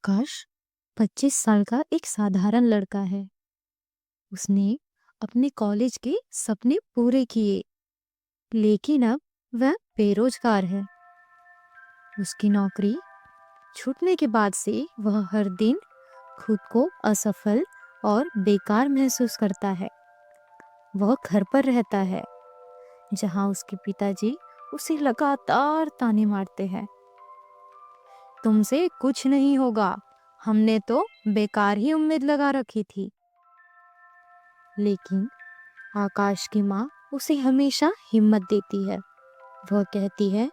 आकाश 25 साल का एक साधारण लड़का है। उसने अपने कॉलेज के सपने पूरे किए, लेकिन अब वह बेरोजगार है। उसकी नौकरी छूटने के बाद से वह हर दिन खुद को असफल और बेकार महसूस करता है। वह घर पर रहता है, जहां उसके पिताजी उसे लगातार ताने मारते हैं। तुमसे कुछ नहीं होगा, हमने तो बेकार ही उम्मीद लगा रखी थी। लेकिन आकाश की माँ उसे हमेशा हिम्मत देती है। वह कहती है,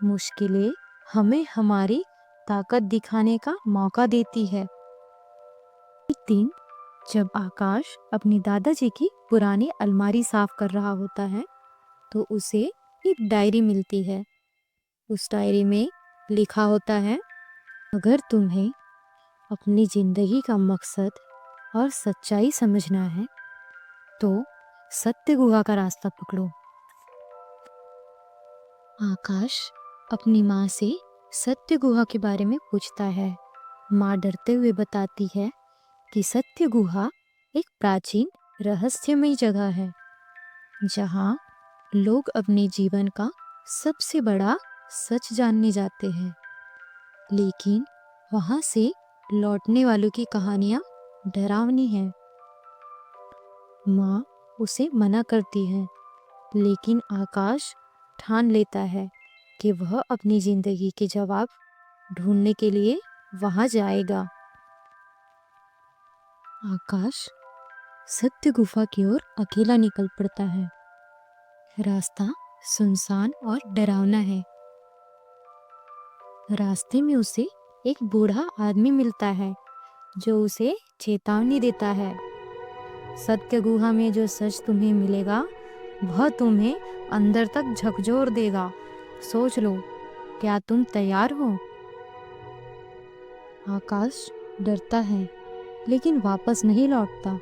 मुश्किलें हमें हमारी ताकत दिखाने का मौका देती है। एक दिन जब आकाश अपनी दादाजी की पुरानी अलमारी साफ कर रहा होता है, तो उसे एक डायरी मिलती है। उस डायरी में लिखा होता है, अगर तुम्हें अपनी जिंदगी का मकसद और सच्चाई समझना है, तो सत्य गुहा का रास्ता पकड़ो। आकाश अपनी माँ से सत्य गुहा के बारे में पूछता है। माँ डरते हुए बताती है कि सत्य गुहा एक प्राचीन रहस्यमयी जगह है, जहाँ लोग अपने जीवन का सबसे बड़ा सच जानने जाते हैं। लेकिन वहाँ से लौटने वालों की कहानियाँ डरावनी हैं। माँ उसे मना करती है, लेकिन आकाश ठान लेता है कि वह अपनी जिंदगी के जवाब ढूंढने के लिए वहां जाएगा। आकाश सत्य गुफा की ओर अकेला निकल पड़ता है। रास्ता सुनसान और डरावना है। रास्ते में उसे एक बूढ़ा आदमी मिलता है, जो उसे चेतावनी देता है। सत्य गुहा में जो सच तुम्हें मिलेगा, वह तुम्हें अंदर तक झकझोर देगा। सोच लो, क्या तुम तैयार हो? आकाश डरता है, लेकिन वापस नहीं लौटता।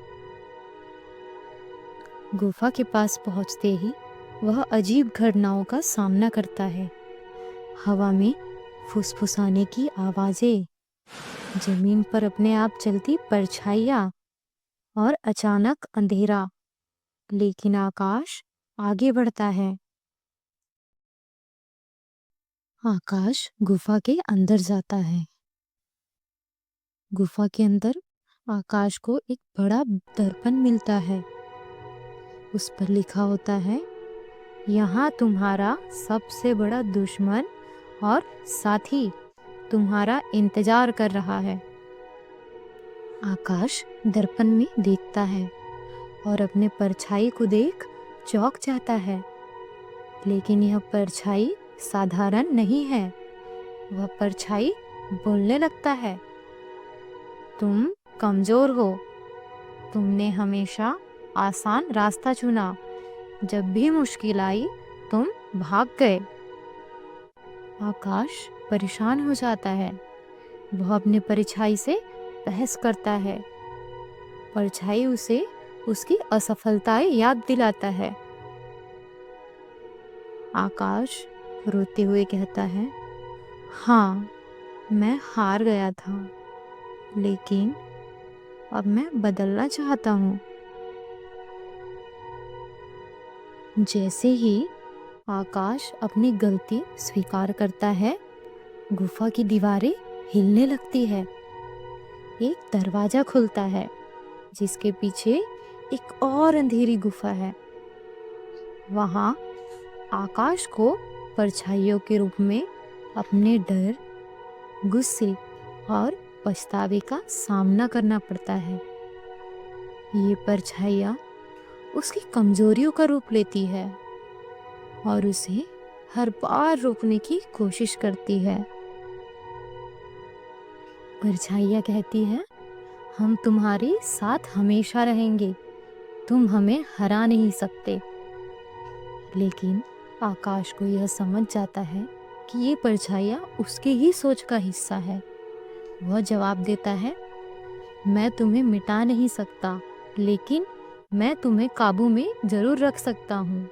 गुफा के पास पहुंचते ही वह अजीब घटनाओं का सामना करता है। हवा में फुसफुसाने की आवाजें, जमीन पर अपने आप चलती परछाइयां और अचानक अंधेरा। लेकिन आकाश आगे बढ़ता है। आकाश गुफा के अंदर जाता है। गुफा के अंदर आकाश को एक बड़ा दर्पण मिलता है। उस पर लिखा होता है, यहाँ तुम्हारा सबसे बड़ा दुश्मन और साथी तुम्हारा इंतजार कर रहा है। आकाश दर्पण में देखता है और अपने परछाई को देख चौंक जाता है। लेकिन यह परछाई साधारण नहीं है। वह परछाई बोलने लगता है, तुम कमजोर हो। तुमने हमेशा आसान रास्ता चुना। जब भी मुश्किल आई, तुम भाग गए। आकाश परेशान हो जाता है। वह अपने परछाई से बहस करता है। परछाई उसे उसकी असफलताएं याद दिलाता है। आकाश रोते हुए कहता है, हाँ, मैं हार गया था, लेकिन अब मैं बदलना चाहता हूँ। जैसे ही आकाश अपनी गलती स्वीकार करता है, गुफा की दीवारें हिलने लगती है। एक दरवाजा खुलता है, जिसके पीछे एक और अंधेरी गुफा है। वहां आकाश को परछाइयों के रूप में अपने डर, गुस्से और पछतावे का सामना करना पड़ता है। ये परछाइयाँ उसकी कमजोरियों का रूप लेती है और उसे हर बार रोकने की कोशिश करती है। परछाइयाँ कहती है, हम तुम्हारे साथ हमेशा रहेंगे, तुम हमें हरा नहीं सकते। लेकिन आकाश को यह समझ जाता है कि ये परछाइयाँ उसकी ही सोच का हिस्सा है। वह जवाब देता है, मैं तुम्हें मिटा नहीं सकता, लेकिन मैं तुम्हें काबू में जरूर रख सकता हूँ।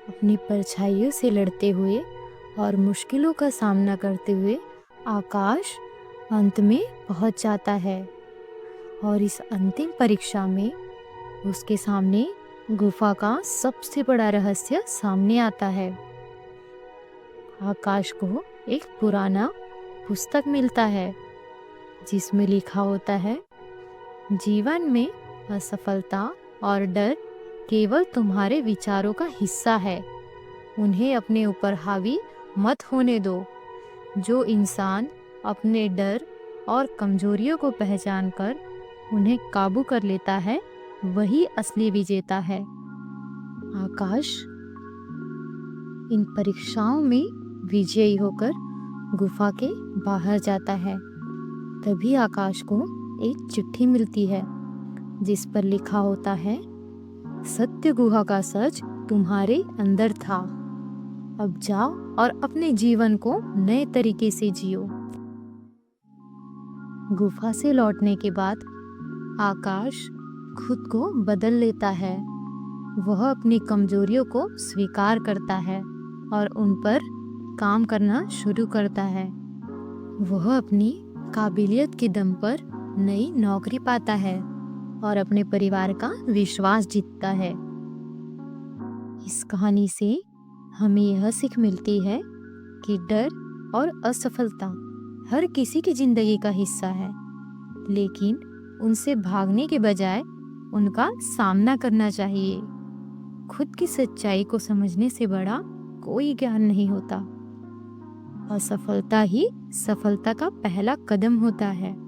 अपनी परछाइयों से लड़ते हुए और मुश्किलों का सामना करते हुए आकाश अंत में पहुंच जाता है और इस अंतिम परीक्षा में उसके सामने गुफा का सबसे बड़ा रहस्य सामने आता है। आकाश को एक पुराना पुस्तक मिलता है जिसमें लिखा होता है, जीवन में असफलता और डर केवल तुम्हारे विचारों का हिस्सा है, उन्हें अपने ऊपर हावी मत होने दो। जो इंसान अपने डर और कमजोरियों को पहचान कर उन्हें काबू कर लेता है वही असली विजेता है। आकाश इन परीक्षाओं में विजयी होकर गुफा के बाहर जाता है। तभी आकाश को एक चिट्ठी मिलती है जिस पर लिखा होता है, सत्य गुहा का सच तुम्हारे अंदर था, अब जाओ और अपने जीवन को नए तरीके से जियो। गुफा से लौटने के बाद आकाश खुद को बदल लेता है। वह अपनी कमजोरियों को स्वीकार करता है और उन पर काम करना शुरू करता है। वह अपनी काबिलियत के दम पर नई नौकरी पाता है और अपने परिवार का विश्वास जीतता है। इस कहानी से हमें यह सीख मिलती है कि डर और असफलता हर किसी की जिंदगी का हिस्सा है, लेकिन उनसे भागने के बजाय उनका सामना करना चाहिए। खुद की सच्चाई को समझने से बड़ा कोई ज्ञान नहीं होता। असफलता ही सफलता का पहला कदम होता है।